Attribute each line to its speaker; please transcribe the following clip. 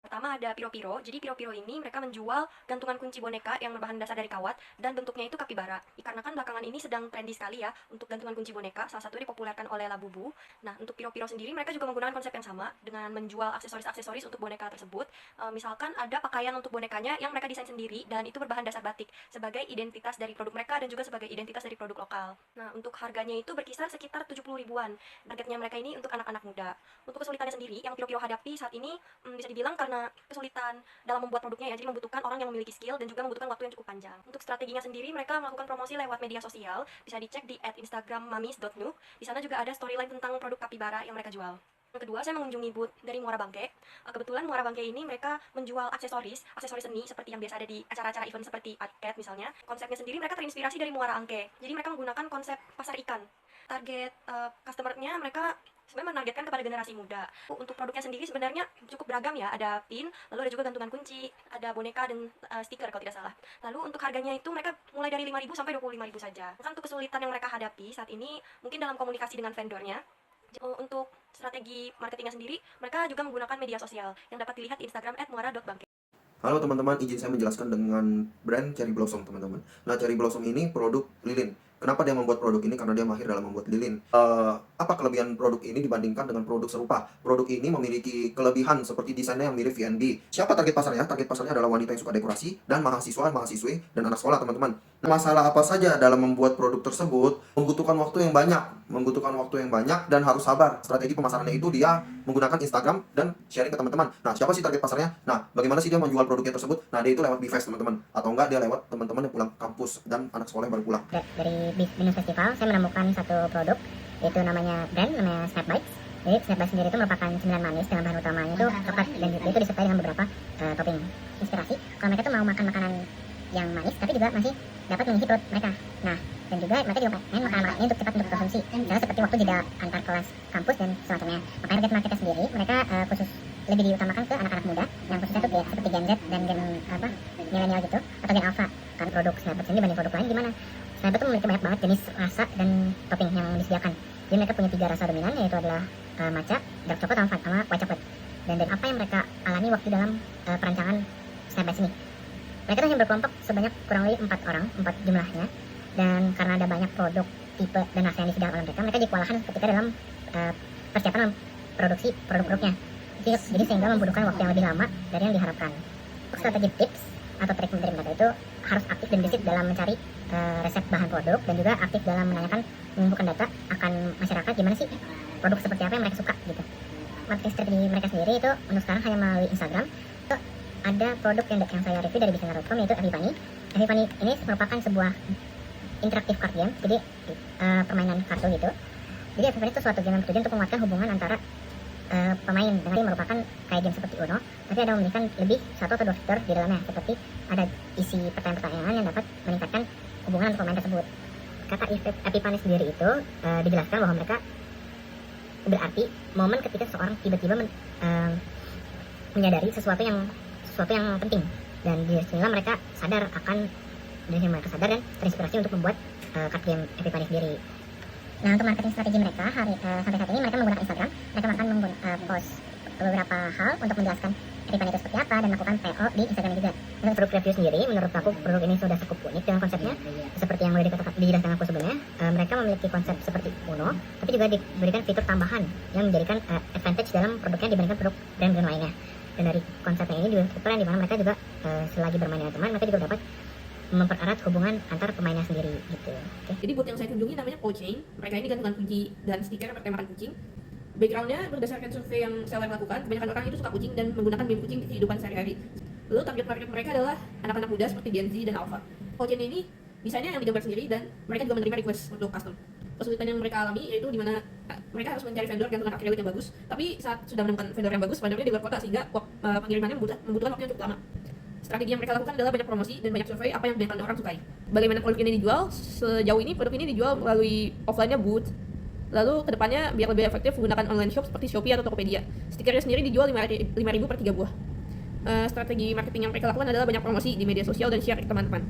Speaker 1: Pertama ada Piro-Piro. Jadi Piro-Piro ini mereka menjual gantungan kunci boneka yang berbahan dasar dari kawat dan bentuknya itu kapibara. Dikarenakan belakangan ini sedang trendy sekali ya untuk gantungan kunci boneka, salah satunya dipopulerkan oleh Labubu. Nah, untuk Piro-Piro sendiri mereka juga menggunakan konsep yang sama dengan menjual aksesoris-aksesoris untuk boneka tersebut. Misalkan ada pakaian untuk bonekanya yang mereka desain sendiri dan itu berbahan dasar batik sebagai identitas dari produk mereka dan juga sebagai identitas dari produk lokal. Nah, untuk harganya itu berkisar sekitar 70 ribuan. Targetnya mereka ini untuk anak-anak muda. Untuk kesulitannya sendiri yang Piro-Piro hadapi saat ini bisa dibilang karena kesulitan dalam membuat produknya ya, jadi membutuhkan orang yang memiliki skill dan juga membutuhkan waktu yang cukup panjang. Untuk strateginya sendiri mereka melakukan promosi lewat media sosial, bisa dicek di @instagrammamis.nu. Di sana juga ada storyline tentang produk kapibara yang mereka jual. Yang kedua, saya mengunjungi booth dari Muara Bangke. Kebetulan Muara Bangke ini mereka menjual aksesoris seni seperti yang biasa ada di acara-acara event seperti AdCat misalnya. Konsepnya sendiri mereka terinspirasi dari Muara Angke. Jadi mereka menggunakan konsep pasar ikan. Target customer-nya mereka sebenarnya menargetkan kepada generasi muda. Untuk produknya sendiri sebenarnya cukup beragam ya, ada pin, lalu ada juga gantungan kunci, ada boneka dan stiker kalau tidak salah. Lalu untuk harganya itu mereka mulai dari 5.000 sampai 25.000 saja. Kan untuk kesulitan yang mereka hadapi saat ini mungkin dalam komunikasi dengan vendornya. Untuk strategi marketingnya sendiri, mereka juga menggunakan media sosial yang dapat dilihat di Instagram @muara.bangke.
Speaker 2: Halo teman-teman, izin saya menjelaskan dengan brand Cherry Blossom teman-teman. Nah, Cherry Blossom ini produk lilin. Kenapa dia membuat produk ini? Karena dia mahir dalam membuat lilin. Apa kelebihan produk ini dibandingkan dengan produk serupa? Produk ini memiliki kelebihan seperti desainnya yang mirip VNB. Siapa target pasarnya? Target pasarnya adalah wanita yang suka dekorasi dan mahasiswa, mahasiswi, dan anak sekolah teman-teman. Masalah apa saja dalam membuat produk tersebut membutuhkan waktu yang banyak dan harus sabar. Strategi pemasarannya itu dia menggunakan Instagram dan sharing ke teman-teman. Nah, siapa sih target pasarnya? Nah, bagaimana sih dia menjual produknya tersebut? Nah, dia itu lewat BeFest teman-teman, atau enggak dia lewat teman-teman yang pulang kampus dan anak sekolah yang baru pulang.
Speaker 3: Dari Binus Festival saya menemukan satu produk, yaitu namanya Snapbites. Jadi Snapbites sendiri itu merupakan cemilan manis dengan bahan utamanya itu coklat, dan itu disertai dengan beberapa topping inspirasi. Kalau mereka tuh mau makan makanan yang manis tapi juga masih dapat mengisi perut mereka. Nah, dan juga mereka juga pengen makanan ini untuk cepat untuk konsumsi, karena seperti waktu jeda antar kelas kampus dan semacamnya. Makanya target marketnya sendiri mereka khusus lebih diutamakan ke anak-anak muda yang khususnya tuh seperti Gen Z dan Gen milenial gitu, atau Gen Alpha. Kan produk Snapbites ini dibanding produk lain gimana? Snapbites itu memiliki banyak banget jenis rasa dan topping yang disediakan. Jadi mereka punya 3 rasa dominan, yaitu adalah matcha, dark chocolate, sama white chocolate. Dan apa yang mereka alami waktu dalam perancangan Snapbites ini? Mereka hanya berkelompok sebanyak kurang lebih 4 orang, 4 jumlahnya. Dan karena ada banyak produk, tipe, dan rasa yang disediakan oleh mereka dikewalahan ketika dalam persiapan produksi produk-produknya. Jadi sehingga membutuhkan waktu yang lebih lama dari yang diharapkan. Untuk strategi tips atau trik dari mereka itu harus aktif dan gesit dalam mencari resep bahan produk, dan juga aktif dalam mengumpulkan data akan masyarakat gimana sih produk seperti apa yang mereka suka gitu. Marketing strategi mereka sendiri itu untuk sekarang hanya melalui Instagram. Itu ada produk yang saya review dari Bisanar.com, yaitu Epipani. Epipani ini merupakan sebuah interaktif card game, jadi permainan kartu gitu. Jadi Epipani itu suatu game yang bertujuan untuk menguatkan hubungan antara pemain, dengan merupakan kayak game seperti Uno, tapi ada memberikan lebih 1 atau 2 fitur di dalamnya, seperti ada isi pertanyaan-pertanyaan yang dapat meningkatkan hubungan antara pemain tersebut. Kata Epipani sendiri itu dijelaskan bahwa mereka berarti momen ketika seorang tiba-tiba menyadari sesuatu yang penting, dan disinilah mereka sadar dan terinspirasi untuk membuat card game Epipani sendiri. Nah, untuk marketing strategi mereka sampai saat ini mereka menggunakan Instagram. Mereka akan post beberapa hal untuk menjelaskan Epipani itu seperti apa dan melakukan PO di Instagram juga. Untuk produk review sendiri, menurut aku produk ini sudah cukup unik dengan konsepnya. Seperti yang udah dijelaskan aku sebelumnya, mereka memiliki konsep seperti Uno, tapi juga diberikan fitur tambahan yang menjadikan advantage dalam produknya dibandingkan produk brand-brand lainnya. Dan dari konsepnya ini juga keren, di mana mereka juga selagi bermain dengan teman, mereka juga dapat mempererat hubungan antar pemainnya sendiri gitu. Okay.
Speaker 4: Jadi booth yang saya kunjungi namanya Pochain. Mereka ini gantungan kunci dan stiker bertemakan kucing. Backgroundnya berdasarkan survei yang seller lakukan, kebanyakan orang itu suka kucing dan menggunakan meme kucing di kehidupan sehari-hari. Lalu target market mereka adalah anak-anak muda seperti Gen Z dan Alpha. Pochain ini desainnya yang digambar sendiri dan mereka juga menerima request untuk custom. Kesulitan yang mereka alami yaitu di mana mereka harus mencari vendor gantungan akrilik yang bagus, tapi saat sudah menemukan vendor yang bagus, vendornya di luar kota, sehingga pengirimannya membutuhkan waktu yang cukup lama. Strategi yang mereka lakukan adalah banyak promosi dan banyak survei apa yang banyak orang sukai. Bagaimana produk ini dijual? Sejauh ini produk ini dijual melalui offline-nya booth. Lalu kedepannya biar lebih efektif menggunakan online shop seperti Shopee atau Tokopedia. Stikernya sendiri dijual 5.000 per 3 buah. Strategi marketing yang mereka lakukan adalah banyak promosi di media sosial dan share ke teman-teman.